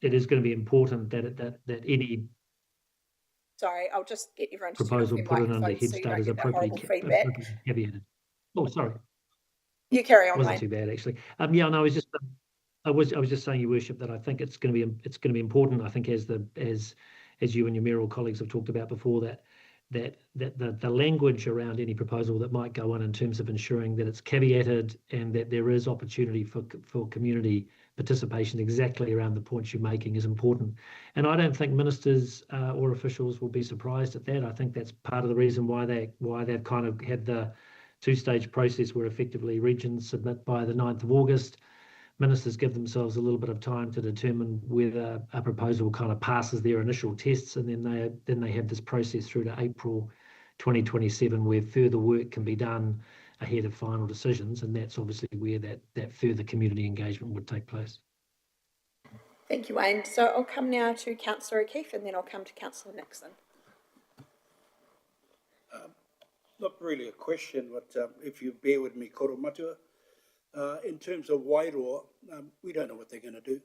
it is going to be important that any Sorry, I'll just get everyone to proposal turn off put their in under microphones Head so you Start don't is get that horrible appropriately feedback. caveated. Oh, sorry. You carry on, Wasn't Wayne. too bad actually. Yeah, no, I was just saying, Your Worship, that I think it's going to be important. I think as you and your mayoral colleagues have talked about before, that the language around any proposal that might go in terms of ensuring that it's caveated and that there is opportunity for community participation exactly around the points you're making is important. And I don't think ministers or officials will be surprised at that. I think that's part of the reason why they've kind of had the two-stage process where effectively regions submit by the 9th of August. Ministers give themselves a little bit of time to determine whether a proposal kind of passes their initial tests, and then they have this process through to April 2027 where further work can be done ahead of final decisions, and that's obviously where that further community engagement would take place. Thank you, Wayne. So I'll come now to Councillor O'Keefe and then I'll come to Councillor Nixon. Not really a question, but if you bear with me, Koro Matua, in terms of Wairoa, we don't know what they're going to do.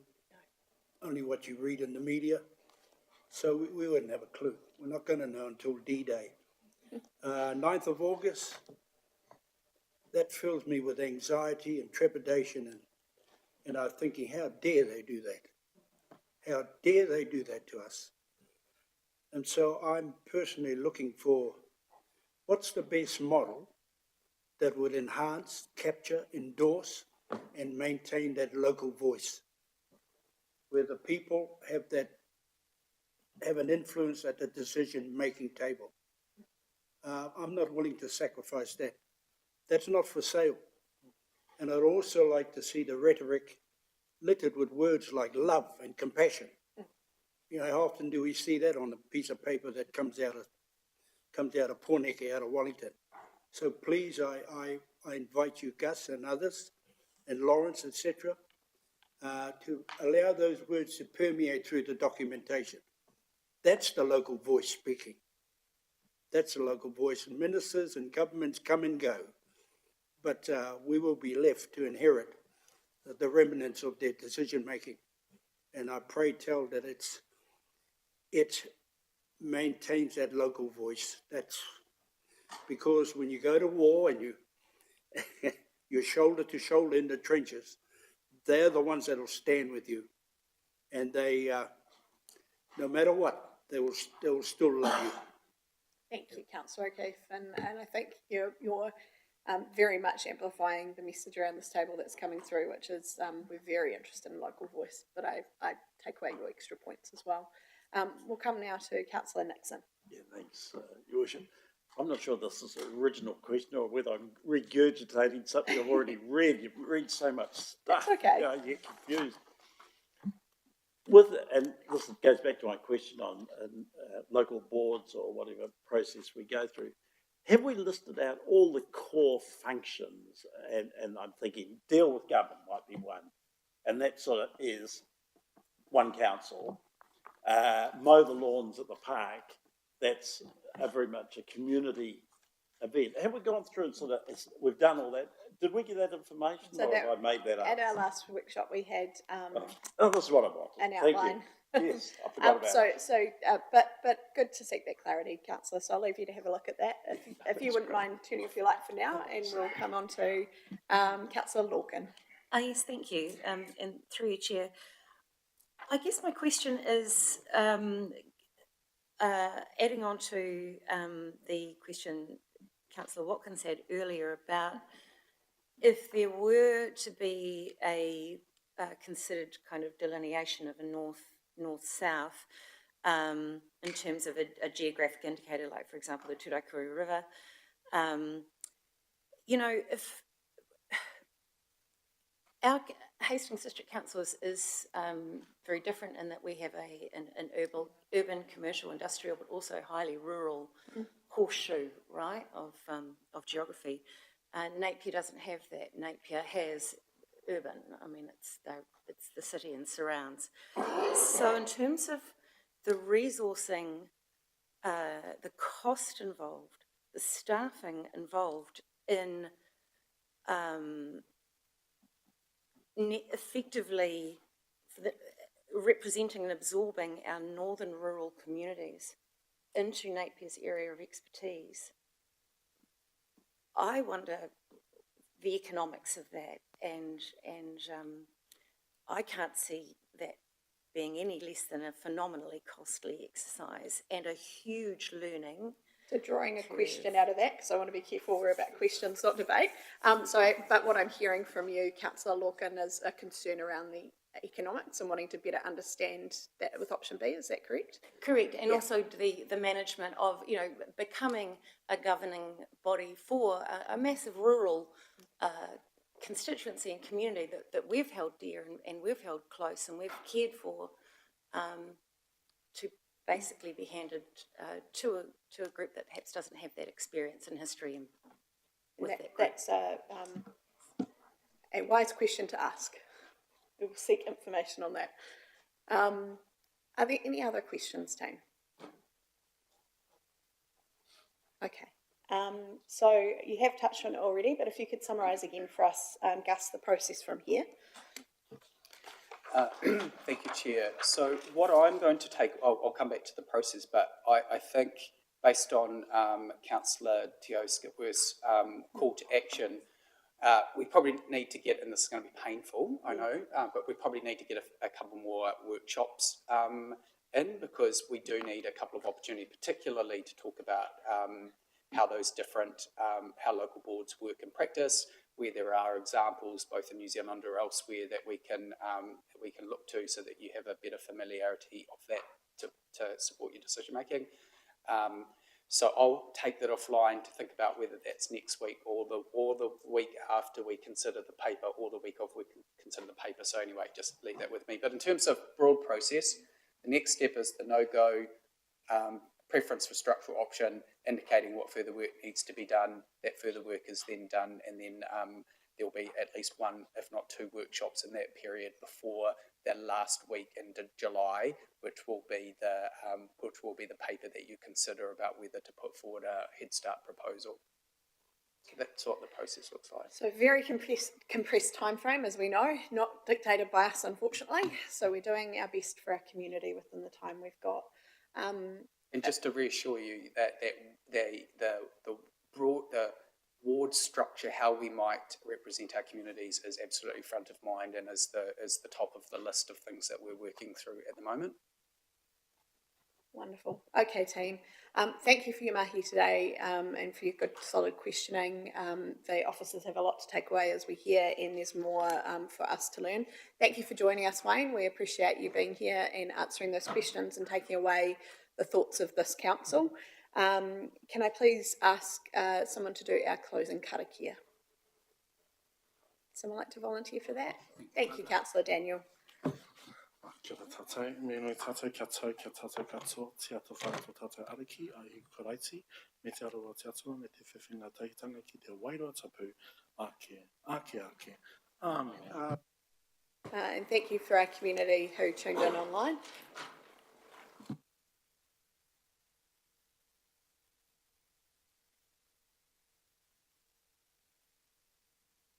Only what you read in the media. So we wouldn't have a clue. We're not going to know until D-Day. 9th of August, that fills me with anxiety and trepidation, and I'm thinking, how dare they do that? How dare they do that to us? And so I'm personally looking for what's the best model that would enhance, capture, endorse, and maintain that local voice, where the people have an influence at the decision-making table. I'm not willing to sacrifice that. That's not for sale. And I'd also like to see the rhetoric littered with words like love and compassion. You know, how often do we see that on a piece of paper that comes out of Pōneke, out of Wellington? So please, I invite you, Gus and others, and Lawrence, etc., to allow those words to permeate through the documentation. That's the local voice speaking. That's the local voice. And ministers and governments come and go, but we will be left to inherit the remnants of their decision-making. And I pray tell that it maintains that local voice. That's because when you go to war and you're shoulder to shoulder in the trenches, they're the ones that will stand with you. And they, no matter what, they will still love you. Thank you, Councillor O'Keefe. And I think you're very much amplifying the message around this table that's coming through, which is we're very interested in local voice, but I take away your extra points as well. We'll come now to Councillor Nixon. Yeah, thanks, Your Worship. I'm not sure this is an original question or whether I'm regurgitating something I've already read. You read so much stuff. That's okay. You get confused. With and this goes back to my question on local boards or whatever process we go through. Have we listed out all the core functions? And I'm thinking deal with government might be one, and that sort of is one council. Mow the lawns at the park, that's very much a community event. Have we gone through and sort of, we've done all that? Did we get that information, So or that- have I made that up? At our last workshop, we had Oh, this is what I wanted. an Thank you. outline. Yes, I forgot about it. But good to seek that clarity, councillor. So I'll leave you to have a look at that. If you wouldn't mind turning off your light for now, and we'll come on to councillor Lorcan. Yes, thank you. And through you, Chair. I guess my question is adding on to the question councillor Watkins had earlier about if there were to be a considered kind of delineation of a north-south in terms of a geographic indicator, like, for example, the Turakuru River, you know, if our Hastings District Council is very different in that we have an urban, commercial, industrial, but also highly rural horseshoe, right, of geography. Napier doesn't have that. Napier has urban. I mean, it's the city and surrounds. So in terms of the resourcing, the cost involved, the staffing involved in effectively representing and absorbing our northern rural communities into Napier's area of expertise, I wonder the economics of that, and I can't see that being any less than a phenomenally costly exercise and a huge learning. So drawing a question out of that, because I want to be careful, we're about questions, not debate. But what I'm hearing from you, councillor Lorcan, is a concern around the economics and wanting to better understand that with option B. Is that correct? Correct, and also the management of, you know, becoming a governing body for a massive rural constituency and community that we've held dear and we've held close and we've cared for, to basically be handed to a group that perhaps doesn't have that experience and history. And with That's a wise question to ask. We'll seek information on that. Are there any other questions, team? Okay. So you have touched on it already, but if you could summarise again for us, Gus, the process from here. Thank you, Chair. So what I'm going to take, I'll come back to the process, but I think based on Councillor Teo Skipworth's call to action, we probably need to get, and this is going to be painful, I know, but we probably need to get a couple more workshops in, because we do need a couple of opportunities, particularly to talk about how those different, how local boards work in practice, where there are examples both in New Zealand or elsewhere that we can look to, so that you have a better familiarity of that to support your decision making. So I'll take that offline to think about whether that's next week or the week after we consider the paper, or the week of we consider the paper. So anyway, just leave that with me. But in terms of broad process, the next step is the no-go, preference for structural option, indicating what further work needs to be done. That further work is then done, and then there will be at least one, if not two, workshops in that period before the last week in July, which will be the paper that you consider about whether to put forward a Head Start proposal. So that's what the process looks like. So very compressed time frame, as we know, not dictated by us, unfortunately. So we're doing our best for our community within the time we've got. And just to reassure you that the ward structure, how we might represent our communities, is absolutely front of mind and is the top of the list of things that we're working through at the moment. Wonderful. Okay, team. Thank you for your mahi today and for your good, solid questioning. The officers have a lot to take away, as we hear, and there's more for us to learn. Thank you for joining us, Wayne. We appreciate you being here and answering those questions and taking away the thoughts of this council. Can I please ask someone to do our closing karakia? Someone like to volunteer for that? Thank you, Councillor Daniel. Kia ora tātai, me nui tātou kia tau, kia tātou katoa, tia tō whakato tātou ariki, a i karaiti, me te aroa te atua, me te whiwhina tahitanga ki te wairoa tapu, ake, ake, ake, amen. And thank you for our community who tuned in online.